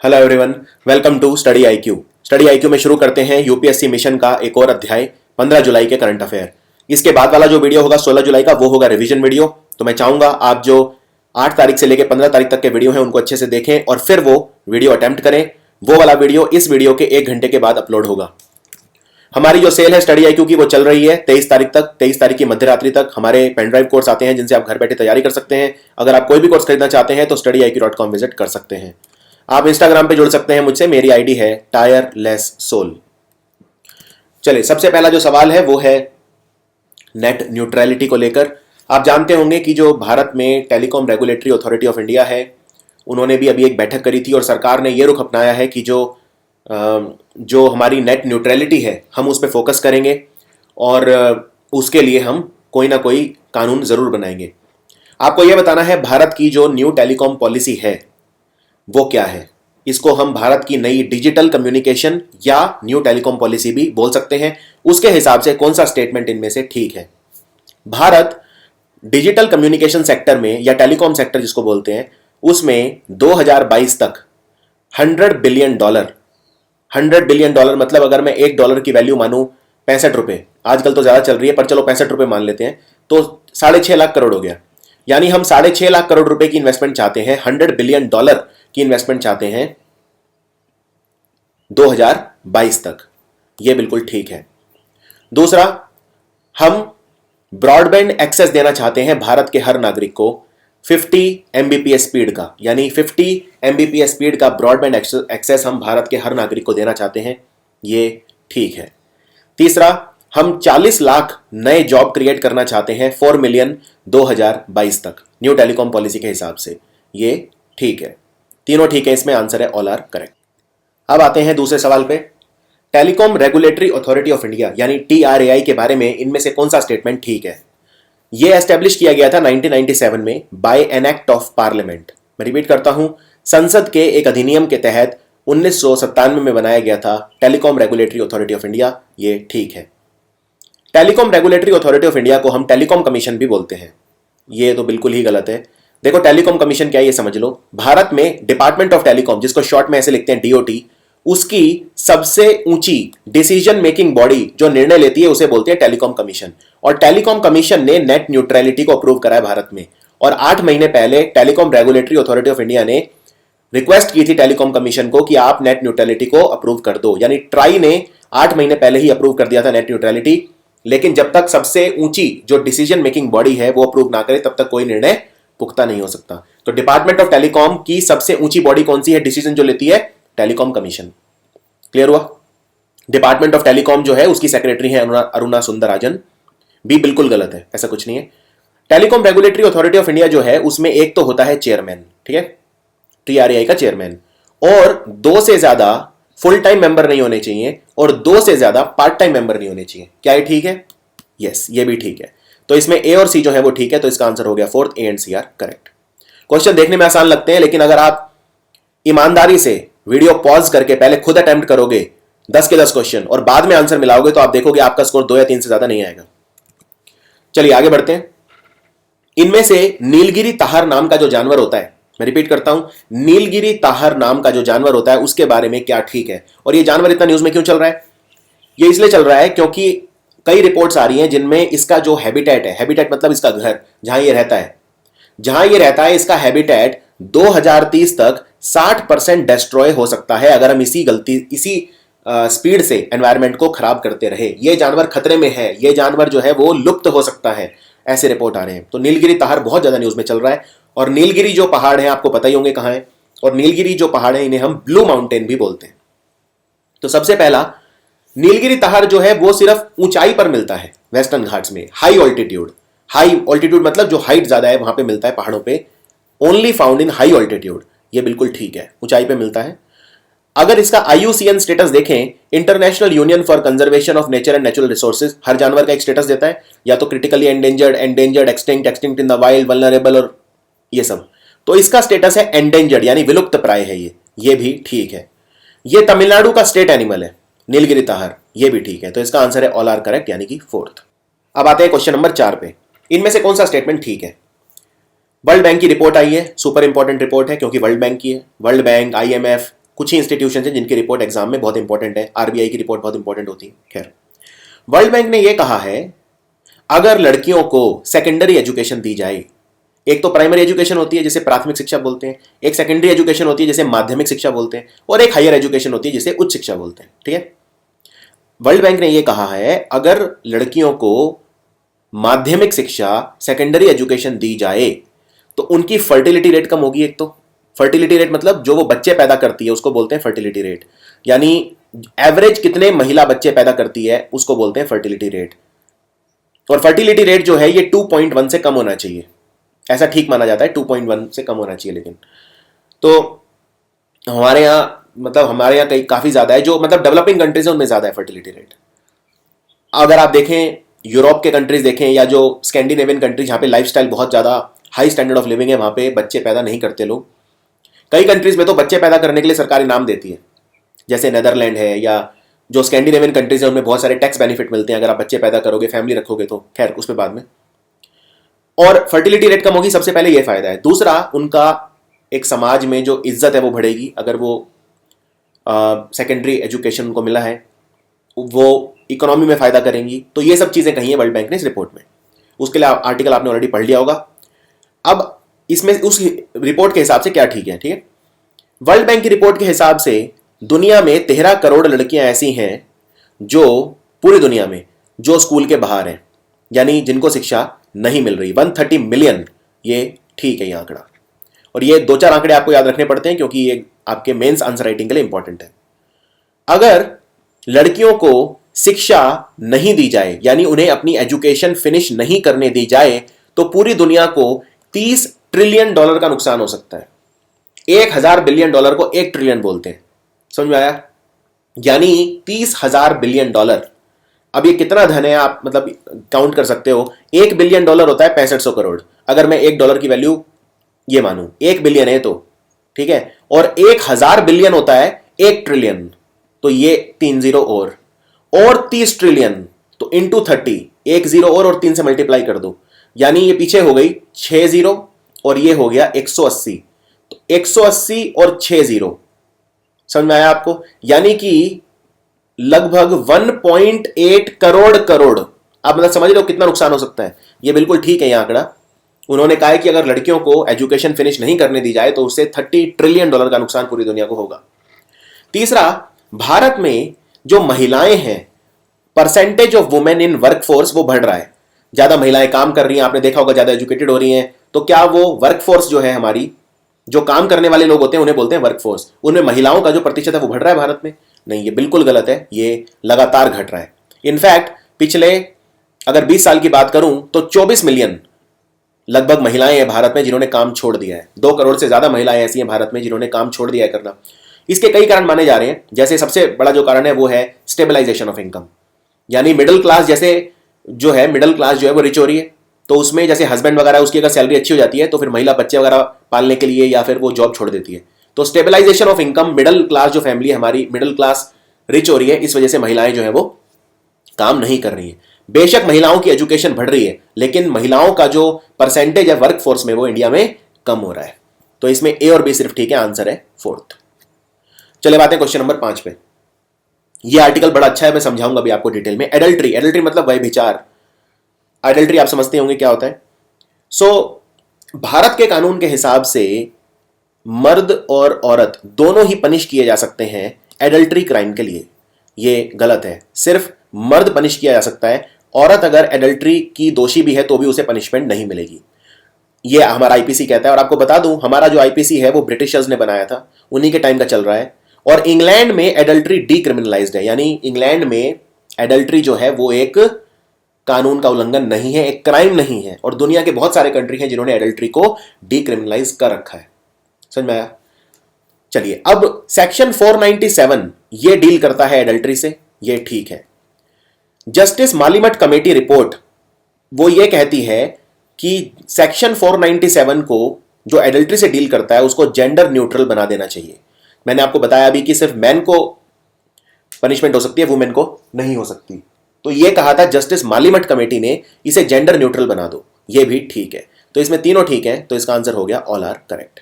Hello everyone, welcome to study IQ. Study IQ में शुरू करते हैं यूपीएससी मिशन का एक और अध्याय 15 जुलाई के करंट अफेयर। इसके बाद वाला जो वीडियो होगा 16 जुलाई का, वो होगा रिवीजन वीडियो। तो मैं चाहूंगा आप जो 8 तारीख से लेकर 15 तारीख तक के वीडियो हैं उनको अच्छे से देखें और फिर वो वीडियो अटेम्प्ट करें। वो वाला वीडियो इस वीडियो के 1 घंटे के बाद अपलोड होगा। हमारी जो सेल है स्टडी आईक्यू की वो चल रही है 23 तारीख तक। 23 तारीख की मध्य रात्रि तक हमारे पेनड्राइव कोर्स आते हैं जिनसे आप घर बैठे तैयारी कर सकते हैं। अगर आप कोई भी कोर्स खरीदना चाहते हैं तो studyIQ.com विजिट कर सकते हैं। आप इंस्टाग्राम पे जुड़ सकते हैं मुझसे, मेरी आईडी है टायरलेस सोल। चलिए, सबसे पहला जो सवाल है वो है नेट न्यूट्रलिटी को लेकर। आप जानते होंगे कि जो भारत में telecom regulatory authority of India है, उन्होंने भी अभी एक बैठक करी थी और सरकार ने ये रुख अपनाया है कि जो हमारी नेट न्यूट्रलिटी है हम उस पर फोकस करेंगे और उसके लिए हम कोई ना कोई कानून ज़रूर बनाएंगे। आपको यह बताना है भारत की जो न्यू टेलीकॉम पॉलिसी है वो क्या है। इसको हम भारत की नई डिजिटल कम्युनिकेशन या न्यू टेलीकॉम पॉलिसी भी बोल सकते हैं। उसके हिसाब से कौन सा स्टेटमेंट इनमें से ठीक है। भारत डिजिटल कम्युनिकेशन सेक्टर में या टेलीकॉम सेक्टर जिसको बोलते हैं उसमें 2022 तक $100 बिलियन, $100 बिलियन मतलब अगर मैं $1 की वैल्यू मानूं 65 रुपए, आजकल तो ज्यादा चल रही है पर चलो 65 रुपए मान लेते हैं, तो 6.5 लाख करोड़ हो गया। यानी हम 6.5 लाख करोड़ रुपए की इन्वेस्टमेंट चाहते हैं, $100 बिलियन की इन्वेस्टमेंट चाहते हैं 2022 तक। यह बिल्कुल ठीक है। दूसरा, हम ब्रॉडबैंड एक्सेस देना चाहते हैं भारत के हर नागरिक को 50 Mbps स्पीड का, यानी 50 Mbps स्पीड का ब्रॉडबैंड एक्सेस हम भारत के हर नागरिक को देना चाहते हैं। यह ठीक है। तीसरा, हम 40 लाख नए जॉब क्रिएट करना चाहते हैं 4 मिलियन 2022 तक न्यू टेलीकॉम पॉलिसी के हिसाब से। यह ठीक है। तीनों ठीक है, इसमें आंसर है ऑल आर करेक्ट। अब आते हैं दूसरे सवाल पे। Telecom regulatory authority of India यानी TRAI के बारे में इनमें से कौन सा स्टेटमेंट ठीक है। यह एस्टेब्लिश किया गया था 1997 में by an act of parliament. मैं रिपीट करता हूं, संसद के एक अधिनियम के तहत 1997 में बनाया गया था telecom regulatory authority of India. यह ठीक है। Telecom regulatory authority of India को हम टेलीकॉम कमीशन भी बोलते हैं। यह तो बिल्कुल ही गलत है। देखो, टेलीकॉम कमीशन क्या है ये समझ लो। भारत में डिपार्टमेंट ऑफ टेलीकॉम, जिसको शॉर्ट में ऐसे लिखते हैं DOT, उसकी सबसे ऊंची डिसीजन मेकिंग बॉडी जो निर्णय लेती है उसे बोलते हैं टेलीकॉम कमीशन। और टेलीकॉम कमीशन ने नेट न्यूट्रलिटी को अप्रूव करा है भारत में। और 8 महीने पहले telecom regulatory authority of India ने रिक्वेस्ट की थी टेलीकॉम कमीशन को कि आप नेट न्यूट्रलिटी को अप्रूव कर दो। यानी ट्राई ने 8 महीने पहले ही अप्रूव कर दिया था नेट न्यूट्रलिटी, लेकिन जब तक सबसे ऊंची जो डिसीजन मेकिंग बॉडी है वो अप्रूव ना करे तब तक कोई निर्णय पुख्ता नहीं हो सकता। तो डिपार्टमेंट ऑफ टेलीकॉम की सबसे ऊंची बॉडी कौन सी है, डिसीजन जो लेती है, टेलीकॉम कमीशन। क्लियर हुआ। डिपार्टमेंट ऑफ टेलीकॉम जो है उसकी सेक्रेटरी है अरुणा सुंदरराजन। भी बिल्कुल गलत है, ऐसा कुछ नहीं है। Telecom regulatory authority of India जो है उसमें एक तो होता है चेयरमैन, ठीक है, TRAI का चेयरमैन, और 2 से ज्यादा फुल टाइम मेंबर नहीं होने चाहिए और 2 से ज्यादा पार्ट टाइम मेंबर नहीं होने चाहिए। क्या ये ठीक है? यस, ये भी ठीक है। तो इसमें A और C जो है वो ठीक है, तो इसका आंसर हो गया 4th, A and C are correct. Question देखने में आसान लगते हैं, लेकिन अगर आप ईमानदारी से वीडियो पॉज करके पहले खुद अटेम्प्ट करोगे 10 के 10 क्वेश्चन और बाद में आंसर मिलाओगे तो आप देखोगे आपका स्कोर 2 या 3 से ज्यादा नहीं आएगा। चलिए आगे बढ़ते हैं। इनमें से नीलगिरी ताहर नाम का जो जानवर होता है, मैं रिपीट करता हूं, नीलगिरी ताहर नाम का जो जानवर होता है उसके बारे में क्या ठीक है। और ये जानवर इतना न्यूज में क्यों चल रहा है? ये इसलिए चल रहा है क्योंकि कई रिपोर्ट्स आ रही हैं जिनमें इसका जो हैबिटेट है, हैबिटेट मतलब इसका घर जहां ये रहता है, इसका हैबिटेट 2030 तक 60% डिस्ट्रॉय हो सकता है अगर हम इसी स्पीड से एनवायरनमेंट को खराब करते रहे। ये जानवर खतरे में है, ये जानवर जो है वो लुप्त हो सकता है, ऐसे रिपोर्ट आ रहे हैं। तो नीलगिरी ताहर बहुत ज्यादा न्यूज में चल रहा है। और नीलगिरी जो पहाड़ है आपको पता ही होंगे कहां है, और नीलगिरी जो पहाड़ है इन्हें हम ब्लू माउंटेन भी बोलते हैं। तो सबसे पहला, नीलगिरी ताहर जो है वो सिर्फ ऊंचाई पर मिलता है वेस्टर्न घाट्स में, हाई ऑल्टीट्यूड मतलब जो हाइट ज्यादा है वहां पे मिलता है पहाड़ों पे। Only found in high altitude, ये बिल्कुल ठीक है, ऊंचाई पे मिलता है। अगर इसका IUCN स्टेटस देखें, international union for conservation of nature and natural resources, हर जानवर का एक स्टेटस देता है, या तो critically endangered, extinct in the wild, vulnerable और ये सब। तो इसका स्टेटस है एंडेंजर्ड यानी विलुप्त प्राय है ये भी ठीक है। ये तमिलनाडु का स्टेट एनिमल है नीलगिरी ताहर, ये भी ठीक है। तो इसका आंसर है ऑल आर करेक्ट यानी कि 4th। अब आते हैं क्वेश्चन नंबर 4 पे। इनमें से कौन सा स्टेटमेंट ठीक है? वर्ल्ड बैंक की रिपोर्ट आई है, सुपर इंपॉर्टेंट रिपोर्ट है क्योंकि वर्ल्ड बैंक की है। वर्ल्ड बैंक, IMF, कुछ ही इंस्टीट्यूशन हैं जिनकी रिपोर्ट एग्जाम में बहुत इंपॉर्टेंट है, आरबीआई की रिपोर्ट बहुत इंपॉर्टेंट होती है। खैर, वर्ल्ड बैंक ने यह कहा है अगर लड़कियों को सेकेंडरी एजुकेशन दी जाए, एक तो प्राइमरी एजुकेशन होती है जिसे प्राथमिक शिक्षा बोलते हैं, एक सेकेंडरी एजुकेशन होती है जिसे माध्यमिक शिक्षा बोलते हैं, और एक हायर एजुकेशन होती है जिसे उच्च शिक्षा बोलते हैं। ठीक है, वर्ल्ड बैंक ने यह कहा है अगर लड़कियों को माध्यमिक शिक्षा, सेकेंडरी एजुकेशन दी जाए तो उनकी फर्टिलिटी रेट कम होगी। एक तो फर्टिलिटी रेट मतलब जो वो बच्चे पैदा करती है उसको बोलते हैं फर्टिलिटी रेट, यानी एवरेज कितने महिला बच्चे पैदा करती है उसको बोलते हैं फर्टिलिटी रेट। और फर्टिलिटी रेट जो है ये 2.1 से कम होना चाहिए, ऐसा ठीक माना जाता है, 2.1 से कम होना चाहिए। लेकिन तो हमारे यहाँ कई काफी ज्यादा है, जो मतलब डेवलपिंग कंट्रीज है उनमें ज्यादा है फर्टिलिटी रेट। अगर आप देखें यूरोप के कंट्रीज देखें या जो स्कैंडिनेवियन कंट्रीज जहाँ पे लाइफस्टाइल बहुत ज़्यादा हाई स्टैंडर्ड ऑफ लिविंग है, वहाँ पे बच्चे पैदा नहीं करते लोग। कई कंट्रीज में तो बच्चे पैदा करने के लिए सरकार इनाम देती है, जैसे नेदरलैंड है या जो स्कैंडिनेवियन कंट्रीज है उनमें बहुत सारे टैक्स बेनिफिट मिलते हैं अगर आप बच्चे पैदा करोगे, फैमिली रखोगे तो। खैर उस पर बाद में। और फर्टिलिटी रेट कम होगी, सबसे पहले ये फायदा है। दूसरा, उनका एक समाज में जो इज्जत है वो बढ़ेगी अगर वो सेकेंडरी एजुकेशन उनको मिला है, वो इकोनॉमी में फायदा करेंगी। तो ये सब चीजें कही है वर्ल्ड बैंक ने इस रिपोर्ट में। उसके लिए आर्टिकल आपने ऑलरेडी पढ़ लिया होगा। अब इसमें उस रिपोर्ट के हिसाब से क्या ठीक है, ठीक है। वर्ल्ड बैंक की रिपोर्ट के हिसाब से दुनिया में 13 करोड़ लड़कियां ऐसी हैं जो पूरी दुनिया में जो स्कूल के बाहर हैं, यानी जिनको शिक्षा नहीं मिल रही। 130 मिलियन, ये ठीक है ये आंकड़ा। और ये 2-4 आंकड़े आपको याद रखने पड़ते हैं क्योंकि ये आपके मेंस आंसर राइटिंग के लिए इंपॉर्टेंट है। अगर लड़कियों को शिक्षा नहीं दी जाए, यानी उन्हें अपनी एजुकेशन फिनिश नहीं करने दी जाए, तो पूरी दुनिया को $30 ट्रिलियन का नुकसान हो सकता है। 1000 बिलियन डॉलर को 1 ट्रिलियन बोलते हैं, समझ में आया? यानी 30,000 बिलियन डॉलर। अब ये कितना धन है आप मतलब काउंट कर सकते हो। 1 बिलियन डॉलर होता है 6500 करोड़। अगर मैं $1 की वैल्यू ये मानूं, 1 बिलियन है तो ठीक है, और 1000 बिलियन होता है 1 ट्रिलियन, तो ये 3 जीरो और 30 ट्रिलियन, तो इंटू 30, 1 जीरो और 3 से मल्टीप्लाई कर दो, यानी ये पीछे हो गई 6 जीरो और ये हो गया 180। तो 180 और 6 जीरो, समझ में आया आपको? यानी कि लगभग 1.8 करोड़। आप मतलब समझ रहे हो कितना नुकसान हो सकता है। ये बिल्कुल ठीक है ये आंकड़ा। उन्होंने कहा है कि अगर लड़कियों को एजुकेशन फिनिश नहीं करने दी जाए तो उससे $30 ट्रिलियन का नुकसान पूरी दुनिया को होगा। तीसरा, भारत में जो महिलाएं हैं, percentage of women in workforce वो बढ़ रहा है। ज्यादा महिलाएं काम कर रही हैं, आपने देखा होगा, ज्यादा एजुकेटेड हो रही हैं। तो क्या वो वर्कफोर्स जो है हमारी, जो काम करने वाले लोग होते हैं उन्हें बोलते हैं वर्कफोर्स, उनमें महिलाओं का जो प्रतिशत है वो बढ़ रहा है भारत में? नहीं, ये बिल्कुल गलत है, ये लगातार घट रहा है। इनफैक्ट पिछले अगर 20 साल की बात करूं तो 24 मिलियन लगभग महिलाएं हैं भारत में जिन्होंने काम छोड़ दिया है। 2 करोड़ से ज्यादा महिलाएं ऐसी हैं भारत में जिन्होंने काम छोड़ दिया है करना। इसके कई कारण माने जा रहे हैं, जैसे सबसे बड़ा जो कारण है वो है स्टेबलाइजेशन ऑफ इनकम, यानी मिडिल क्लास मिडिल क्लास जो है वो रिच हो रही है। तो उसमें जैसे हस्बैंड वगैरह उसकी अगर सैलरी अच्छी हो जाती है तो फिर महिला बच्चे वगैरह पालने के लिए या फिर वो जॉब छोड़ देती है। तो stabilisation of income, middle class जो फैमिली है हमारी, मिडिल क्लास रिच हो रही है, इस वजह से महिलाएं जो है वो काम नहीं कर रही है। बेशक महिलाओं की एजुकेशन बढ़ रही है, लेकिन महिलाओं का जो परसेंटेज है वर्कफोर्स में वो इंडिया में कम हो रहा है। तो इसमें ए और बी सिर्फ ठीक है, आंसर है 4th। चले बात है क्वेश्चन नंबर 5 पे। ये आर्टिकल बड़ा अच्छा है, मैं समझाऊंगा अभी आपको डिटेल में। एडल्ट्री मतलब व्यभिचार। एडल्ट्री आप समझते होंगे क्या होता है। भारत के कानून के हिसाब से मर्द और औरत दोनों ही पनिश किए जा सकते हैं एडल्ट्री क्राइम के लिए। ये गलत है, सिर्फ मर्द पनिश किया जा सकता है। औरत अगर एडल्ट्री की दोषी भी है तो भी उसे पनिशमेंट नहीं मिलेगी। ये हमारा आईपीसी कहता है। और आपको बता दूं, हमारा जो आईपीसी है वो ब्रिटिशर्स ने बनाया था, उन्हीं के टाइम का चल रहा है। और इंग्लैंड में एडल्ट्री डीक्रिमिनलाइज्ड है, यानी इंग्लैंड में एडल्ट्री जो है वो एक कानून का उल्लंघन नहीं है, एक क्राइम नहीं है। और दुनिया के बहुत सारे कंट्री हैं जिन्होंने एडल्ट्री को डीक्रिमिनलाइज कर रखा है। समझ में आया? चलिए, अब सेक्शन 497 ये डील करता है एडल्ट्री से, ये ठीक है। जस्टिस मालीमठ कमेटी रिपोर्ट वो ये कहती है कि सेक्शन 497 को जो एडल्ट्री से डील करता है उसको जेंडर न्यूट्रल बना देना चाहिए। मैंने आपको बताया अभी कि सिर्फ मैन को पनिशमेंट हो सकती है, वुमेन को नहीं हो सकती। तो ये कहा था जस्टिस मालीमठ कमेटी ने, इसे जेंडर न्यूट्रल बना दो। ये भी ठीक है। तो इसमें तीनों ठीक है, तो इसका आंसर हो गया ऑल आर करेक्ट।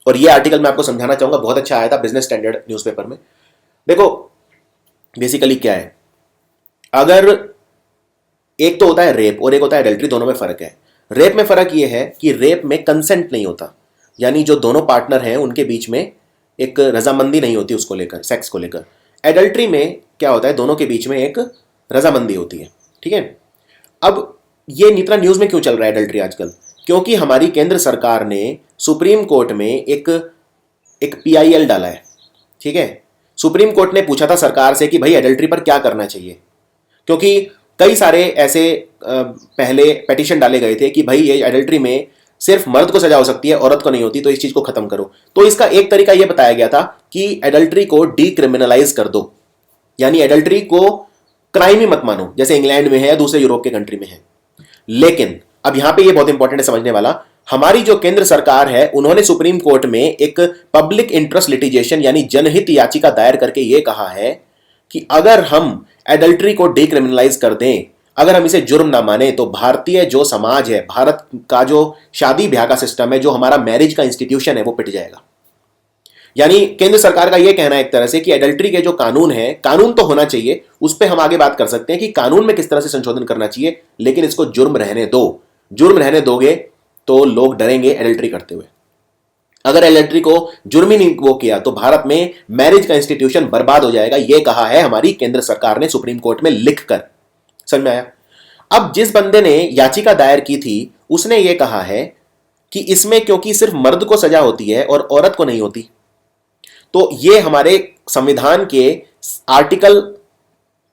और ये आर्टिकल मैं आपको समझाना चाहूंगा, बहुत अच्छा आया था बिजनेस स्टैंडर्ड न्यूज़पेपर में। देखो बेसिकली क्या है, अगर एक तो होता है रेप और एक होता है एडल्ट्री, दोनों में फर्क है। रेप में फर्क ये है कि रेप में कंसेंट नहीं होता, यानी जो दोनों पार्टनर हैं उनके बीच में एक रजामंदी नहीं होती उसको लेकर, सेक्स को लेकर। एडल्ट्री में क्या होता है, दोनों के बीच में एक रजामंदी होती है, ठीक है। अब ये इतना न्यूज़ में क्यों चल रहा है एडल्ट्री आजकल? क्योंकि हमारी केंद्र सरकार ने सुप्रीम कोर्ट में एक PIL डाला है, ठीक है। सुप्रीम कोर्ट ने पूछा था सरकार से कि भाई एडल्ट्री पर क्या करना चाहिए, क्योंकि कई सारे ऐसे पहले पिटीशन डाले गए थे कि भाई ये एडल्ट्री में सिर्फ मर्द को सजा हो सकती है, औरत को नहीं होती, तो इस चीज को खत्म करो। तो इसका एक तरीका यह बताया गया था कि एडल्ट्री को डीक्रिमिनलाइज कर दो, यानी एडल्ट्री को क्राइम ही मत मानो, जैसे इंग्लैंड में है या दूसरे यूरोप के कंट्री में है। लेकिन अब यहां पे ये बहुत इंपॉर्टेंट है समझने वाला, हमारी जो केंद्र सरकार है उन्होंने सुप्रीम कोर्ट में एक पब्लिक इंटरेस्ट लिटिगेशन यानी जनहित याचिका दायर करके यह कहा है कि अगर हम एडल्ट्री को डीक्रिमिनलाइज कर दें, अगर हम इसे जुर्म ना माने, तो भारतीय जो समाज है, भारत का जो शादी ब्याह का सिस्टम है, जो हमारा मैरिज का इंस्टीट्यूशन है, वो पिट जाएगा। यानी केंद्र सरकार का यह कहना है एक तरह से कि एडल्ट्री के जो कानून है, कानून तो होना चाहिए, उस पर हम आगे बात कर सकते हैं कि कानून में किस तरह से संशोधन करना चाहिए, लेकिन इसको जुर्म रहने दो। जुर्म रहने दोगे तो लोग डरेंगे एडल्ट्री करते हुए। अगर एडल्ट्री को जुर्म ही नहीं वो किया तो भारत में मैरिज का इंस्टीट्यूशन बर्बाद हो जाएगा, यह कहा है हमारी केंद्र सरकार ने सुप्रीम कोर्ट में लिखकर। समझ में आया? अब जिस बंदे ने याचिका दायर की थी उसने यह कहा है कि इसमें क्योंकि सिर्फ मर्द को सजा होती है और औरत को नहीं होती, तो यह हमारे संविधान के आर्टिकल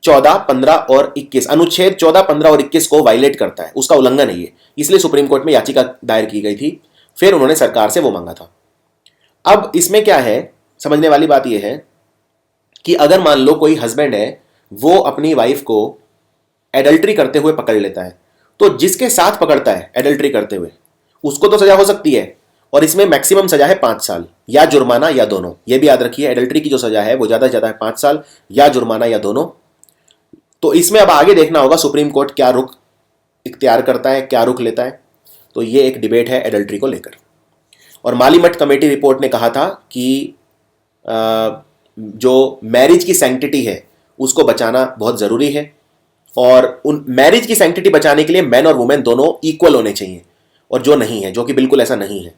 14, 15 और 21, अनुच्छेद 14, 15 और 21 को वायलेट करता है, उसका उल्लंघन है ये, इसलिए सुप्रीम कोर्ट में याचिका दायर की गई थी। फिर उन्होंने सरकार से वो मांगा था। अब इसमें क्या है, समझने वाली बात यह है कि अगर मान लो कोई हस्बैंड है, वो अपनी वाइफ को एडल्ट्री करते हुए पकड़ लेता है, तो जिसके साथ पकड़ता है एडल्ट्री करते हुए उसको तो सजा हो सकती है, और इसमें मैक्सिमम सजा है 5 साल या जुर्माना या दोनों। ये भी याद रखिए, एडल्ट्री की जो सजा है वो ज्यादा से ज्यादा है 5 साल या जुर्माना या दोनों। तो इसमें अब आगे देखना होगा सुप्रीम कोर्ट क्या रुख इख्तियार करता है, क्या रुख लेता है। तो ये एक डिबेट है एडल्ट्री को लेकर। और मालीमठ कमेटी रिपोर्ट ने कहा था कि जो मैरिज की सैंक्टिटी है उसको बचाना बहुत जरूरी है, और उन मैरिज की सैंक्टिटी बचाने के लिए मैन और वुमेन दोनों इक्वल होने चाहिए, और जो नहीं है, जो कि बिल्कुल ऐसा नहीं है।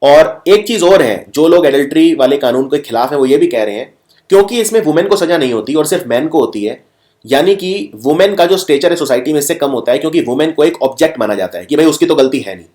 और एक चीज और है, जो लोग एडल्ट्री वाले कानून के खिलाफ हैं वो ये भी कह रहे हैं क्योंकि इसमें वुमेन को सजा नहीं होती और सिर्फ मैन को होती है, यानी कि वुमेन का जो स्टेचर है सोसाइटी में इससे कम होता है, क्योंकि वुमेन को एक ऑब्जेक्ट माना जाता है कि भाई उसकी तो गलती है नहीं,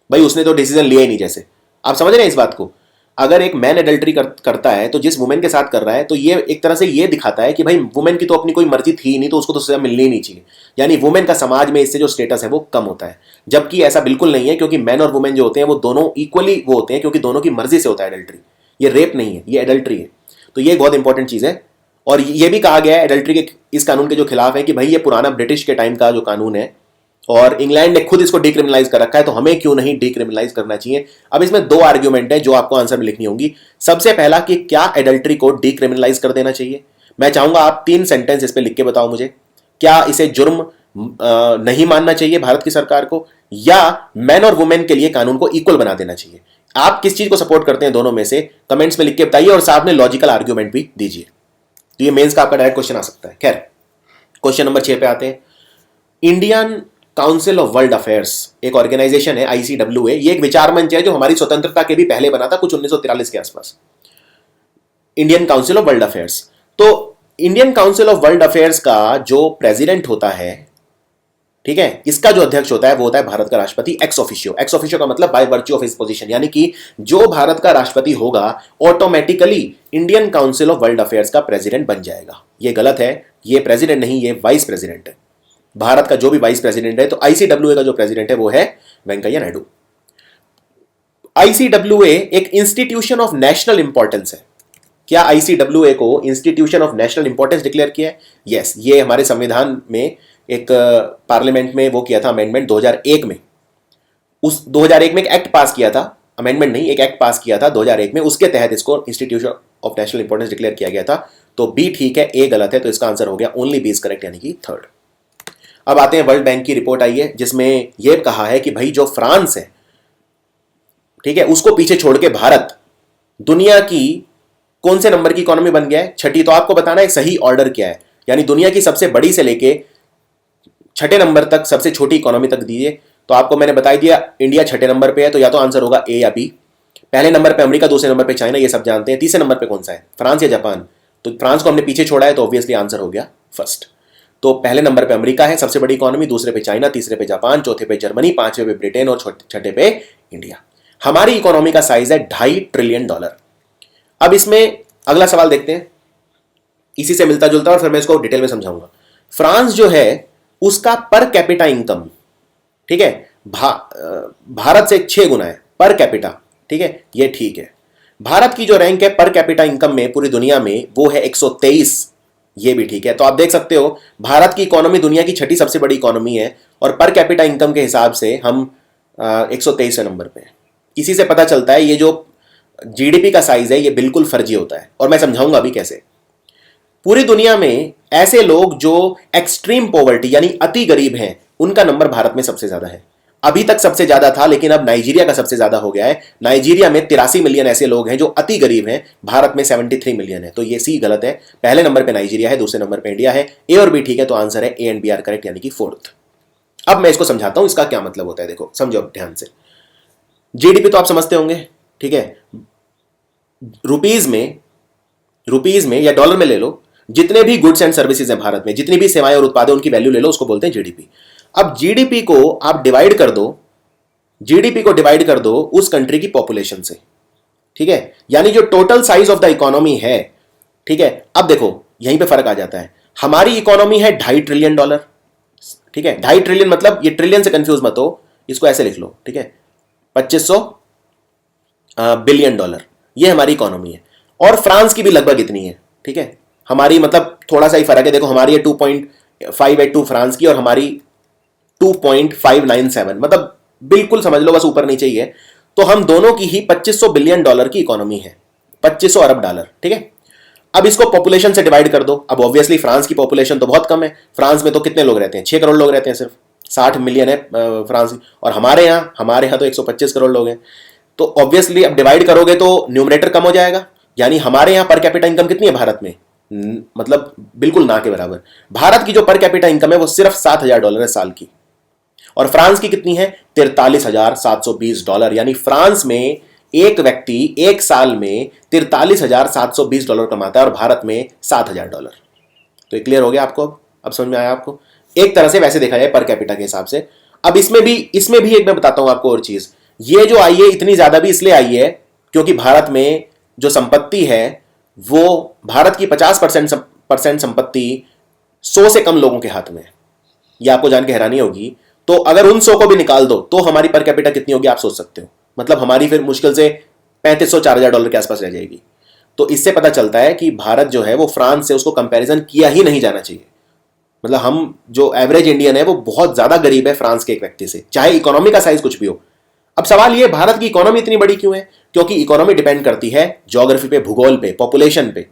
भाई उसने तो डिसीजन लिया ही नहीं। जैसे आप समझ रहे हैं इस बात को, अगर एक मैन एडल्ट्री करता है तो जिस वुमेन के साथ कर रहा है, तो ये एक तरह से ये दिखाता है कि भाई वुमेन की तो अपनी कोई मर्जी थी ही नहीं, तो उसको तो सजा मिलनी ही नहीं चाहिए, यानी वुमेन का समाज में इससे जो स्टेटस है वो कम होता है। जबकि ऐसा बिल्कुल नहीं है, क्योंकि मैन और वुमेन जो होते हैं वो दोनों इक्वली वो होते हैं, क्योंकि दोनों की मर्जी से होता है एडल्ट्री। ये रेप नहीं है, ये एडल्ट्री है। तो ये बहुत इंपॉर्टेंट चीज है। और ये भी कहा गया है एडल्ट्री के इस कानून के जो खिलाफ है कि भाई ये पुराना ब्रिटिश के टाइम का जो कानून है, और इंग्लैंड ने खुद इसको डीक्रिमिनलाइज कर रखा है, तो हमें क्यों नहीं डीक्रिमिनलाइज करना चाहिए। अब इसमें 2 आर्ग्यूमेंट है जो आपको आंसर में लिखनी होंगी। सबसे पहला कि क्या एडल्ट्री को डीक्रिमिनलाइज कर देना चाहिए। मैं चाहूंगा आप 3 सेंटेंस इस पे लिख के बताओ मुझे, क्या इसे जुर्म नहीं मानना चाहिए भारत की सरकार को, या मैन और वुमेन के लिए कानून को इक्वल बना देना चाहिए। आप किस चीज को सपोर्ट करते हैं दोनों में से कमेंट्स में लिख के बताइए, और साथ में लॉजिकल आर्ग्यूमेंट भी दीजिए। तो ये मेंस का आपका डायरेक्ट क्वेश्चन आ सकता है। खैर, क्वेश्चन नंबर 6 पे आते हैं। Indian Council of World affairs एक ऑर्गेनाइजेशन है, ICWA। ये एक विचार मंच है जो हमारी स्वतंत्रता के भी पहले बना था, कुछ 1943 के आसपास। Indian Council of World Affairs. तो Indian Council of World Affairs का जो प्रेसिडेंट होता है, ठीक है, इसका जो अध्यक्ष होता है वो होता है भारत का राष्ट्रपति एक्स ऑफिशियो। एक्स ऑफिशियो का मतलब by virtue of his position, यानी कि जो भारत का राष्ट्रपति होगा automatically Indian Council of World Affairs का प्रेसिडेंट बन जाएगा। ये गलत है, ये प्रेसिडेंट नहीं, ये वाइस प्रेसिडेंट है। भारत का जो भी वाइस प्रेसिडेंट है, तो ICWA का जो प्रेसिडेंट है वो है वेंकैया नायडू। ICWA एक इंस्टीट्यूशन ऑफ नेशनल इंपॉर्टेंस है। क्या ICWA को institution of national importance declare किया है? यस, ये हमारे संविधान में एक पार्लियामेंट में वो किया था अमेंडमेंट 2001 में। उस 2001 में एक एक्ट पास किया था, अमेंडमेंट नहीं, एक एक्ट पास किया था 2001 में, उसके तहत इसको institution of national importance declare किया गया था। तो बी ठीक है, ए गलत है, तो इसका आंसर हो गया ओनली बी इज करेक्ट, यानी कि 3rd। अब आते हैं, वर्ल्ड बैंक की रिपोर्ट आई है जिसमें यह कहा है कि भाई जो फ्रांस है, ठीक है, उसको पीछे छोड़ के भारत दुनिया की कौन से नंबर की इकोनॉमी बन गया है? छठी। तो आपको बताना है सही ऑर्डर क्या है, यानी दुनिया की सबसे बड़ी से लेके छठे नंबर तक सबसे छोटी इकोनॉमी तक दीजिए। तो आपको मैंने बता दिया इंडिया छठे नंबर पे है, तो या तो आंसर होगा ए या बी। पहले नंबर पे अमेरिका, दूसरे नंबर पे चाइना, ये सब जानते हैं। तीसरे नंबर पे कौन सा है, फ्रांस या जापान? तो फ्रांस को हमने पीछे छोड़ा है, तो ऑब्वियसली आंसर हो गया फर्स्ट। तो पहले नंबर पे अमेरिका है सबसे बड़ी इकोनॉमी, दूसरे पे चाइना, तीसरे पे जापान, चौथे पे जर्मनी, पांचवे पे ब्रिटेन और छठे पे इंडिया। हमारी इकोनॉमी का साइज है $2.5 ट्रिलियन। अब इसमें अगला सवाल देखते हैं, इसी से मिलता जुलता और फिर मैं इसको डिटेल में समझाऊंगा। फ्रांस जो है उसका पर कैपिटा इनकम, ठीक है, भारत से 6 गुना है पर कैपिटा, ठीक है, ये ठीक है। भारत की जो रैंक है पर कैपिटा इनकम में पूरी दुनिया में वो है 123, ये भी ठीक है। तो आप देख सकते हो भारत की इकोनॉमी दुनिया की छठी सबसे बड़ी इकोनॉमी है और पर कैपिटा इनकम के हिसाब से हम 123वें नंबर पे हैं। इसी से पता चलता है ये जो जीडीपी का साइज है ये बिल्कुल फर्जी होता है, और मैं समझाऊंगा अभी कैसे। पूरी दुनिया में ऐसे लोग जो एक्सट्रीम पॉवर्टी यानी अति गरीब हैं उनका नंबर भारत में सबसे ज्यादा है। अभी तक सबसे ज्यादा था, लेकिन अब नाइजीरिया का सबसे ज्यादा हो गया है। नाइजीरिया में 83 मिलियन ऐसे लोग हैं जो अति गरीब हैं, भारत में 73 मिलियन है। तो ये सी गलत है। पहले नंबर पे नाइजीरिया है, दूसरे नंबर पे इंडिया है। ए और बी ठीक है, तो आंसर है A and B are correct, यानी कि फोर्थ। अब मैं इसको समझाता हूं इसका क्या मतलब होता है। देखो समझो ध्यान से। जीडीपी तो आप समझते होंगे, ठीक है। रुपीज में या डॉलर में ले लो, जितने भी गुड्स एंड सर्विसेज हैं भारत में, जितनी भी सेवाएं और उत्पाद उनकी वैल्यू ले लो, उसको बोलते हैं जीडीपी। अब जीडीपी को आप डिवाइड कर दो, जीडीपी को डिवाइड कर दो उस कंट्री की पॉपुलेशन से, ठीक है, यानी जो total size of the economy है, ठीक है। अब देखो यहीं पे फर्क आ जाता है। हमारी इकोनॉमी है $2.5 ट्रिलियन, ठीक है। 2.5 ट्रिलियन मतलब ये ट्रिलियन से कंफ्यूज मत हो, इसको ऐसे लिख लो, ठीक है। 2500 बिलियन डॉलर, ये हमारी इकोनॉमी है। और फ्रांस की भी लगभग इतनी है, ठीक है। हमारी मतलब थोड़ा सा ही फर्क है, देखो हमारी है 2.582 फ्रांस की और हमारी 2.597, मतलब बिल्कुल समझ लो बस ऊपर नीचे ही है। तो हम दोनों की ही 2500 बिलियन डॉलर की इकोनॉमी है, 2500 अरब डॉलर, ठीक है। अब इसको पॉपुलेशन से डिवाइड कर दो। अब ऑब्वियसली फ्रांस की पॉपुलेशन तो बहुत कम है। फ्रांस में तो कितने लोग रहते हैं, 6 करोड़ लोग रहते हैं, सिर्फ 60 मिलियन है फ्रांस की। और हमारे यहाँ तो 125 करोड़ लोग हैं। तो ऑब्वियसली अब डिवाइड करोगे तो न्यूमरेटर कम हो जाएगा, यानी हमारे यहाँ पर कैपिटा इनकम कितनी है भारत में, मतलब बिल्कुल ना के बराबर। भारत की जो पर कैपिटा इनकम है वो सिर्फ $7,000 है साल की, और फ्रांस की कितनी है, $43,720, यानी फ्रांस में एक व्यक्ति एक साल में $43,720 कमाता है और भारत में $7,000। तो ये क्लियर हो गया आपको? अब समझ में आया आपको? एक तरह से वैसे देखा जाए पर कैपिटा के हिसाब से। अब इसमें भी एक मैं बताता हूं आपको और चीज, ये जो आई है इतनी ज्यादा भी इसलिए आई है क्योंकि भारत में जो संपत्ति है वो भारत की 50% संपत्ति 100 से कम लोगों के हाथ में है। ये आपको जान के हैरानी होगी। तो अगर उन 100 को भी निकाल दो तो हमारी पर कैपिटा कितनी होगी आप सोच सकते हो। मतलब हमारी फिर मुश्किल से $3,500-4,000 के आसपास रह जाएगी। तो इससे पता चलता है कि भारत जो है वो फ्रांस से उसको कंपैरिजन किया ही नहीं जाना चाहिए। मतलब हम जो एवरेज इंडियन है वो बहुत ज्यादा गरीब है फ्रांस के एक व्यक्ति से, चाहे इकोनॉमी का साइज कुछ भी हो। अब सवाल ये, भारत की इकोनॉमी इतनी बड़ी क्यों है? क्योंकि इकोनॉमी डिपेंड करती है ज्योग्राफी पे, भूगोल पे, पॉपुलेशन पे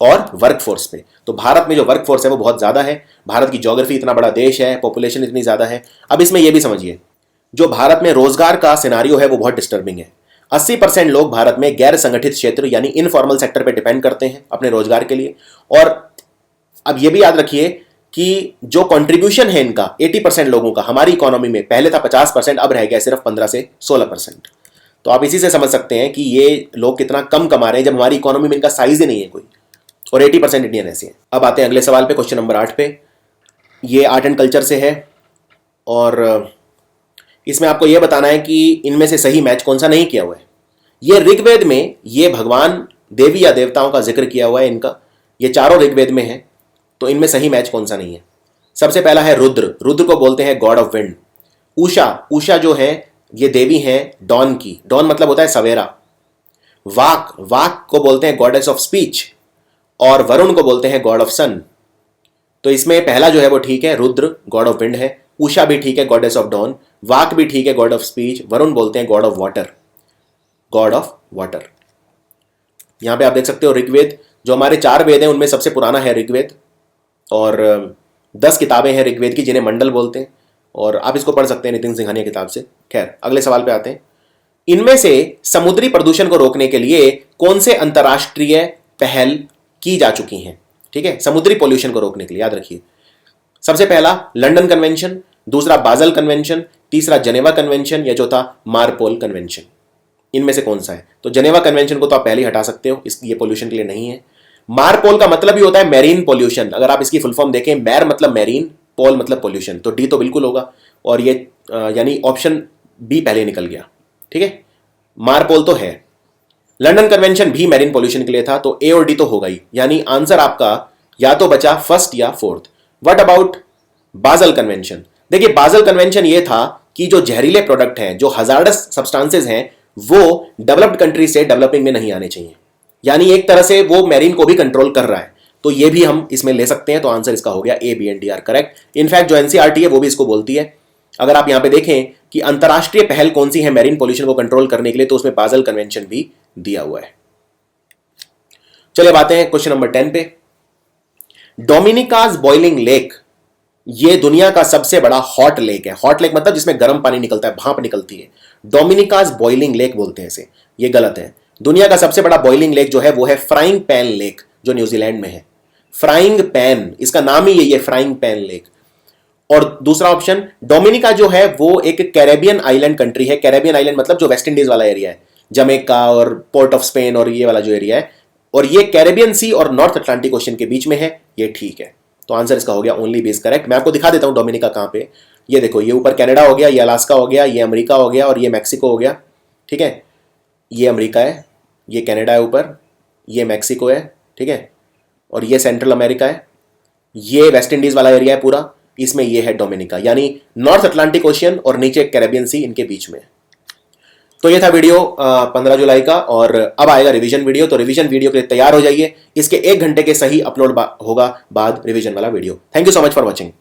और वर्कफोर्स पे। तो भारत में जो वर्कफोर्स है वो बहुत ज्यादा है। भारत की ज्योग्राफी, इतना बड़ा देश है, पॉपुलेशन इतनी ज्यादा है। अब इसमें यह भी समझिए, जो भारत में रोजगार का सिनारियो है वो बहुत डिस्टर्बिंग है। 80% लोग भारत में गैर संगठित क्षेत्र यानी इनफॉर्मल सेक्टर पे डिपेंड करते हैं अपने रोजगार के लिए। और अब यह भी याद रखिए कि जो कंट्रीब्यूशन है इनका 80% लोगों का हमारी इकोनॉमी में, पहले था 50%, अब रह गया सिर्फ 15 से 16%। तो आप इसी से समझ सकते हैं कि ये लोग कितना कम कमा रहे हैं जब हमारी इकोनॉमी में इनका साइज ही नहीं है कोई, और 80% इंडियन ऐसे हैं। अब आते हैं अगले सवाल पे, क्वेश्चन नंबर 8 पे। ये आर्ट एंड कल्चर से है और इसमें आपको यह बताना है कि इनमें से सही मैच कौन सा नहीं किया हुआ है। ये ऋग्वेद में ये भगवान, देवी या देवताओं का जिक्र किया हुआ है इनका, ये चारों ऋग्वेद में है। तो इनमें सही मैच कौन सा नहीं है? सबसे पहला है रुद्र। रुद्र को बोलते हैं गॉड ऑफ विंड। उषा जो है ये देवी है डॉन की। डॉन मतलब होता है सवेरा। वाक को बोलते हैं गॉडेस ऑफ स्पीच, और वरुण को बोलते हैं गॉड ऑफ सन। तो इसमें पहला जो है वो ठीक है, रुद्र गॉड ऑफ विंड है। उषा भी ठीक है, गॉडेस ऑफ डॉन। वाक भी ठीक है, गॉड ऑफ स्पीच। वरुण बोलते हैं God of water, God of water. यहां पे आप देख सकते हो ऋग्वेद, जो हमारे 4 वेद हैं उनमें सबसे पुराना है ऋग्वेद, और 10 किताबें हैं ऋग्वेद की जिन्हें मंडल बोलते हैं, और आप इसको पढ़ सकते हैं नितिन सिंघानिया किताब से। खैर अगले सवाल पे आते हैं। इनमें से समुद्री प्रदूषण को रोकने के लिए कौन से अंतरराष्ट्रीय पहल की जा चुकी हैं? ठीक है, समुद्री पॉल्यूशन को रोकने के लिए याद रखिए। सबसे पहला लंदन कन्वेंशन, दूसरा बाजल कन्वेंशन, तीसरा जेनेवा कन्वेंशन या चौथा मारपोल कन्वेंशन। इनमें से कौन सा है? तो जेनेवा कन्वेंशन को तो आप पहले ही हटा सकते हो, ये पॉल्यूशन के लिए नहीं है। मारपोल का मतलब ही होता है मैरीन पॉल्यूशन। अगर आप इसकी फुल फॉर्म देखें, मैर मतलब मैरीन, पोल मतलब पॉल्यूशन, तो डी तो बिल्कुल होगा और ये यानी ऑप्शन बी पहले निकल गया। ठीक है, मारपोल तो है। लंदन कन्वेंशन भी मैरीन पॉल्यूशन के लिए था, तो ए और डी तो होगा ही, यानी आंसर आपका या तो बचा फर्स्ट या फोर्थ। व्हाट अबाउट बाजल कन्वेंशन? देखिए, बाजल कन्वेंशन ये था कि जो जहरीले प्रोडक्ट हैं, जो हजार्डस सब्सटेंसेस हैं, वो डेवलप्ड कंट्री से डेवलपिंग में नहीं आने चाहिए, यानी एक तरह से वो मैरीन को भी कंट्रोल कर रहा है, तो ये भी हम इसमें ले सकते हैं। तो आंसर इसका हो गया A, B and D are correct. In fact जो एनसीईआरटी है वो भी इसको बोलती है। अगर आप यहां पे देखें कि अंतरराष्ट्रीय पहल कौन सी है मैरीन पॉल्यूशन को कंट्रोल करने के लिए, तो उसमें बाजल कन्वेंशन भी दिया हुआ है। चलिए बातें हैं क्वेश्चन नंबर 10 पे। डोमिनिकाज बॉइलिंग लेक, ये दुनिया का सबसे बड़ा हॉट लेक है। हॉट लेक मतलब जिसमें गर्म पानी निकलता है, भाप निकलती है। डोमिनिकाज बॉइलिंग लेक बोलते हैं इसे, ये गलत है। दुनिया का सबसे बड़ा बॉइलिंग लेक जो है वो है फ्राइंग पैन लेक, जो न्यूजीलैंड में है। फ्राइंग पैन, इसका नाम ही यही है, फ्राइंग पैन लेक। और दूसरा ऑप्शन, डोमिनिका जो है वो एक कैरेबियन आइलैंड कंट्री है। कैरेबियन आइलैंड मतलब जो वेस्ट इंडीज वाला एरिया है, जमैका और पोर्ट ऑफ स्पेन और ये वाला जो एरिया है, और ये कैरेबियन सी और नॉर्थ अटलांटिक ओशन के बीच में है। ये ठीक है, तो आंसर इसका हो गया ओनली बी इज करेक्ट। मैं आपको दिखा देता हूं डोमिनिका कहां पे। ये देखो, ये ऊपर कनाडा हो गया, ये अलास्का हो गया, ये अमेरिका हो गया और ये मैक्सिको हो गया। ठीक है, ये अमेरिका है, ये कनाडा है ऊपर, ये मैक्सिको है। ठीक है, और ये सेंट्रल अमेरिका है, ये वेस्ट इंडीज वाला एरिया है पूरा, इसमें ये है डोमिनिका, यानी नॉर्थ अटलांटिक ओशियन और नीचे कैरेबियन सी, इनके बीच में। तो ये था वीडियो 15 जुलाई का, और अब आएगा रिवीजन वीडियो। तो रिवीजन वीडियो के लिए तैयार हो जाइए, इसके 1 घंटे के सही अपलोड होगा बाद रिवीजन वाला video. Thank you so much for watching.